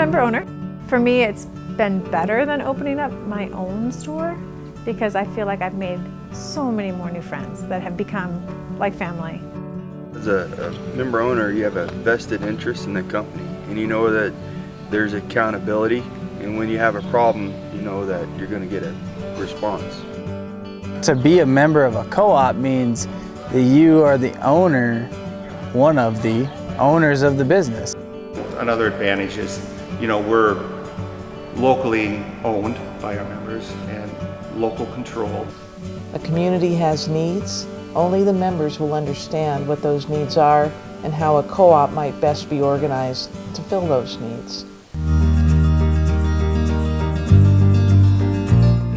member owner. For me, it's been better than opening up my own store because I feel like I've made so many more new friends that have become like family. As a member owner, you have a vested interest in the company, and you know that there's accountability, and when you have a problem, you know that you're going to get a response. To be a member of a co-op means that you are the owner, one of the owners of the business. Another advantage is, we're locally owned by our members and local controlled. A community has needs. Only the members will understand what those needs are and how a co-op might best be organized to fill those needs.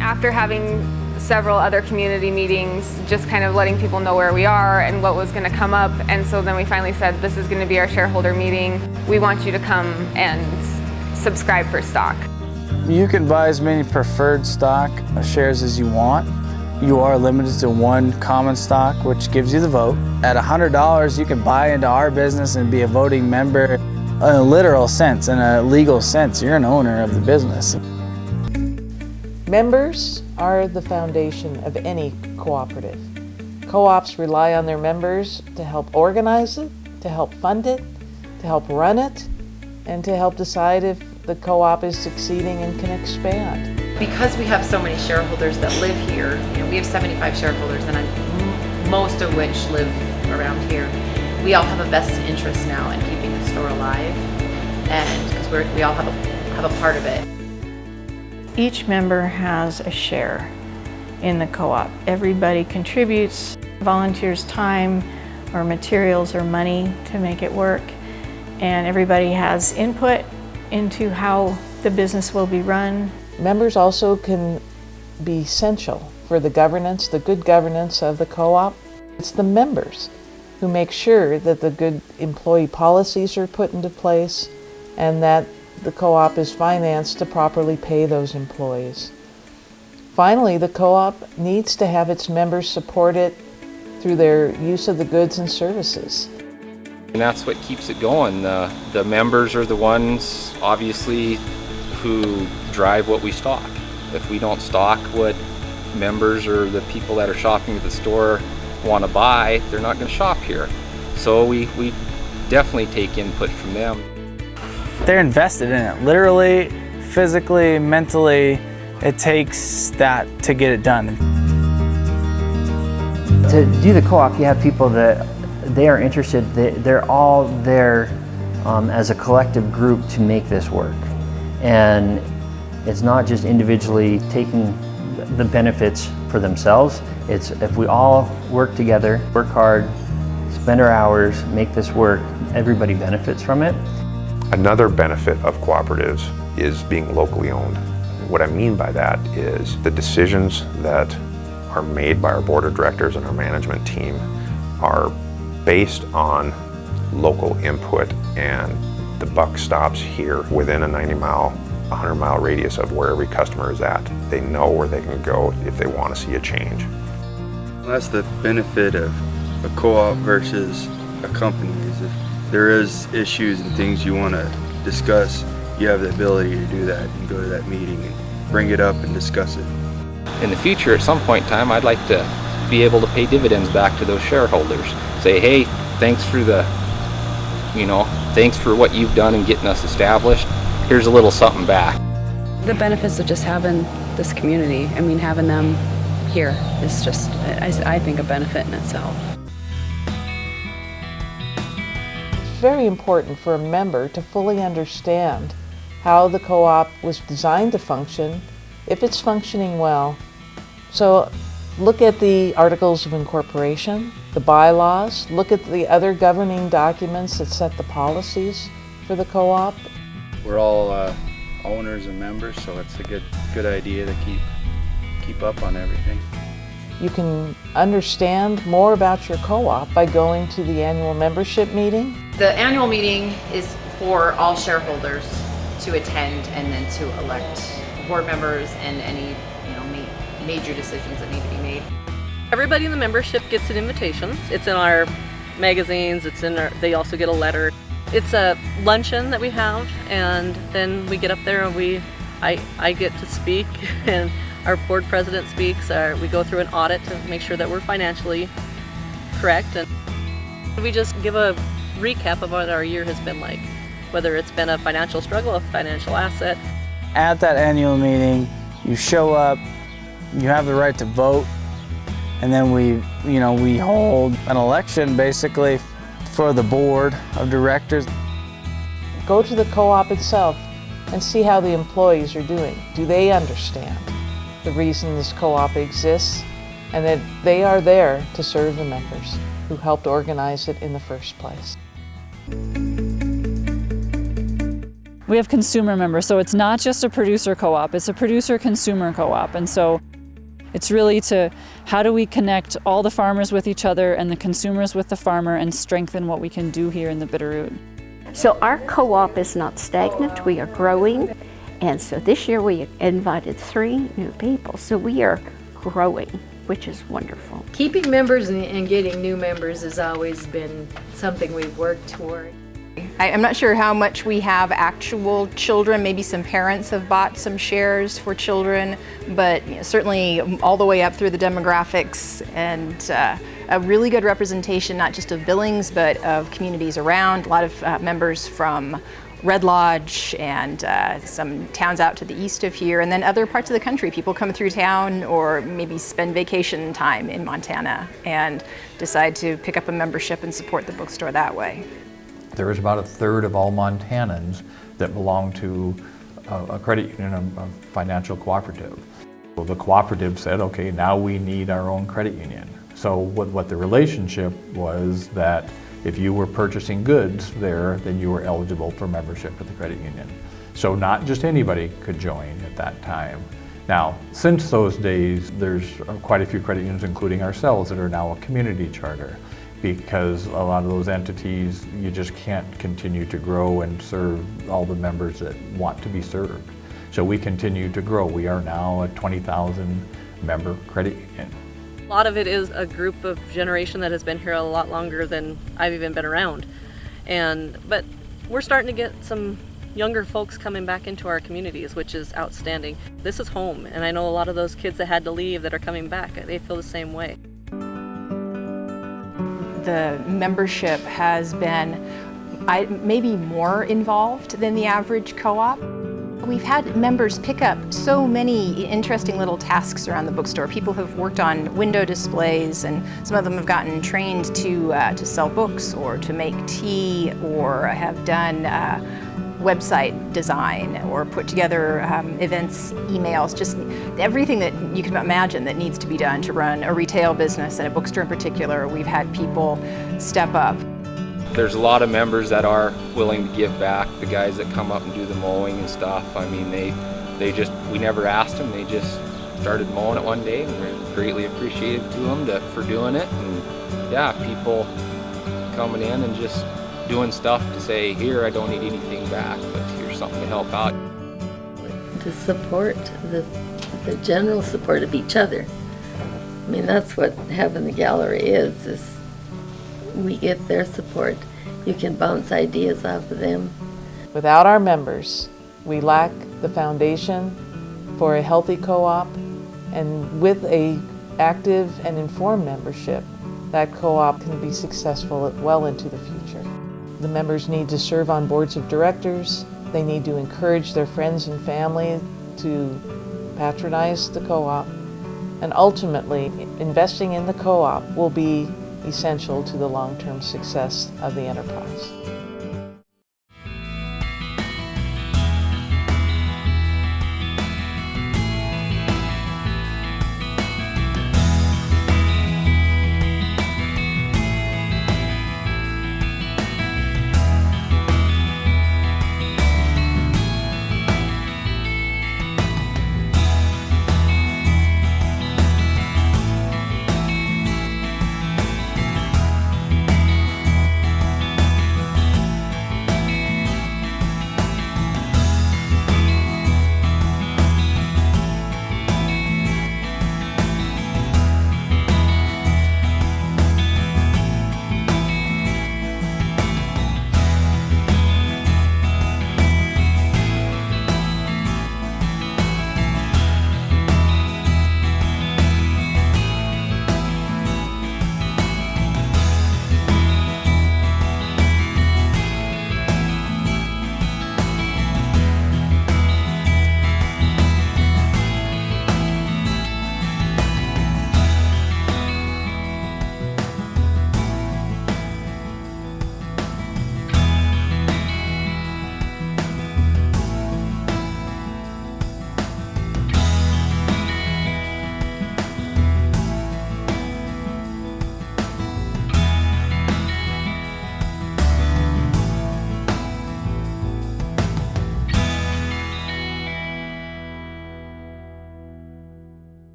After having several other community meetings, just kind of letting people know where we are and what was going to come up, and so then we finally said, this is going to be our shareholder meeting. We want you to come and subscribe for stock. You can buy as many preferred stock shares as you want. You are limited to one common stock, which gives you the vote. At $100, you can buy into our business and be a voting member in a literal sense, in a legal sense. You're an owner of the business. Members are the foundation of any cooperative. Co-ops rely on their members to help organize it, to help fund it, to help run it, and to help decide if the co-op is succeeding and can expand. Because we have so many shareholders that live here, we have 75 shareholders, and most of which live around here. We all have a vested interest now in keeping the store alive, and because we all have a part of it. Each member has a share in the co-op. Everybody contributes, volunteers time or materials or money to make it work, and everybody has input into how the business will be run. Members also can be essential for the governance, the good governance of the co-op. It's the members who make sure that the good employee policies are put into place and that the co-op is financed to properly pay those employees. Finally, the co-op needs to have its members support it through their use of the goods and services. And that's what keeps it going. The members are the ones, obviously, who drive what we stock. If we don't stock what members or the people that are shopping at the store want to buy, they're not going to shop here. So we definitely take input from them. They're invested in it, literally, physically, mentally. It takes that to get it done. To do the co-op, you have people that they are interested, they're all there as a collective group to make this work. And it's not just individually taking the benefits for themselves. It's if we all work together, work hard, spend our hours, make this work, everybody benefits from it. Another benefit of cooperatives is being locally owned. What I mean by that is the decisions that are made by our board of directors and our management team are based on local input, and the buck stops here within a 90-mile, 100-mile radius of where every customer is at. They know where they can go if they want to see a change. That's the benefit of a co-op versus a company, is if there is issues and things you want to discuss, you have the ability to do that and go to that meeting and bring it up and discuss it. In the future, at some point in time, I'd like to be able to pay dividends back to those shareholders. Say, hey, thanks for thanks for what you've done in getting us established. Here's a little something back. The benefits of just having this community, having them here is just, I think, a benefit in itself. It's very important for a member to fully understand how the co-op was designed to function, if it's functioning well. So look at the articles of incorporation, the bylaws, look at the other governing documents that set the policies for the co-op. We're all owners and members, so it's a good idea to keep up on everything. You can understand more about your co-op by going to the annual membership meeting. The annual meeting is for all shareholders to attend and then to elect board members and any major decisions that need to be made. Everybody in the membership gets an invitation. It's in our magazines, they also get a letter. It's a luncheon that we have, and then we get up there and I get to speak, and our board president speaks. We go through an audit to make sure that we're financially correct, and we just give a recap of what our year has been like, whether it's been a financial struggle, a financial asset. At that annual meeting, you show up, you have the right to vote, and then we hold an election basically for the board of directors. Go to the co-op itself and see how the employees are doing. Do they understand the reason this co-op exists and that they are there to serve the members who helped organize it in the first place? We have consumer members, so it's not just a producer co-op, it's a producer-consumer co-op. And so it's really how do we connect all the farmers with each other and the consumers with the farmer and strengthen what we can do here in the Bitterroot. So our co-op is not stagnant, we are growing. And so this year we invited 3 new people, so we are growing, which is wonderful. Keeping members and getting new members has always been something we've worked toward. I'm not sure how much we have actual children. Maybe some parents have bought some shares for children, but certainly all the way up through the demographics, and a really good representation not just of Billings but of communities around. A lot of members from Red Lodge and some towns out to the east of here, and then other parts of the country. People come through town or maybe spend vacation time in Montana and decide to pick up a membership and support the bookstore that way. There is about 1/3 of all Montanans that belong to a credit union, a financial cooperative. Well, the cooperative said, okay, now we need our own credit union. So what the relationship was that if you were purchasing goods there, then you were eligible for membership at the credit union. So not just anybody could join at that time. Now, since those days, there's quite a few credit unions, including ourselves, that are now a community charter, because a lot of those entities, you just can't continue to grow and serve all the members that want to be served. So we continue to grow. We are now a 20,000 member credit union. A lot of it is a group of generation that has been here a lot longer than I've even been around. But we're starting to get some younger folks coming back into our communities, which is outstanding. This is home, and I know a lot of those kids that had to leave that are coming back, they feel the same way. The membership has been maybe more involved than the average co-op. We've had members pick up so many interesting little tasks around the bookstore. People have worked on window displays, and some of them have gotten trained to sell books or to make tea, or have done website design or put together events, emails, just everything that you can imagine that needs to be done to run a retail business and a bookstore in particular. We've had people step up. There's a lot of members that are willing to give back. The guys that come up and do the mowing and stuff, I mean, we never asked them, they just started mowing it one day, and we're greatly appreciative to them for doing it. And yeah, people coming in and just doing stuff to say, here, I don't need anything back, but here's something to help out. The support, the general support of each other. I mean, that's what having the gallery is we get their support. You can bounce ideas off of them. Without our members, we lack the foundation for a healthy co-op, and with a active and informed membership, that co-op can be successful well into the future. The members need to serve on boards of directors. They need to encourage their friends and family to patronize the co-op. And ultimately, investing in the co-op will be essential to the long-term success of the enterprise.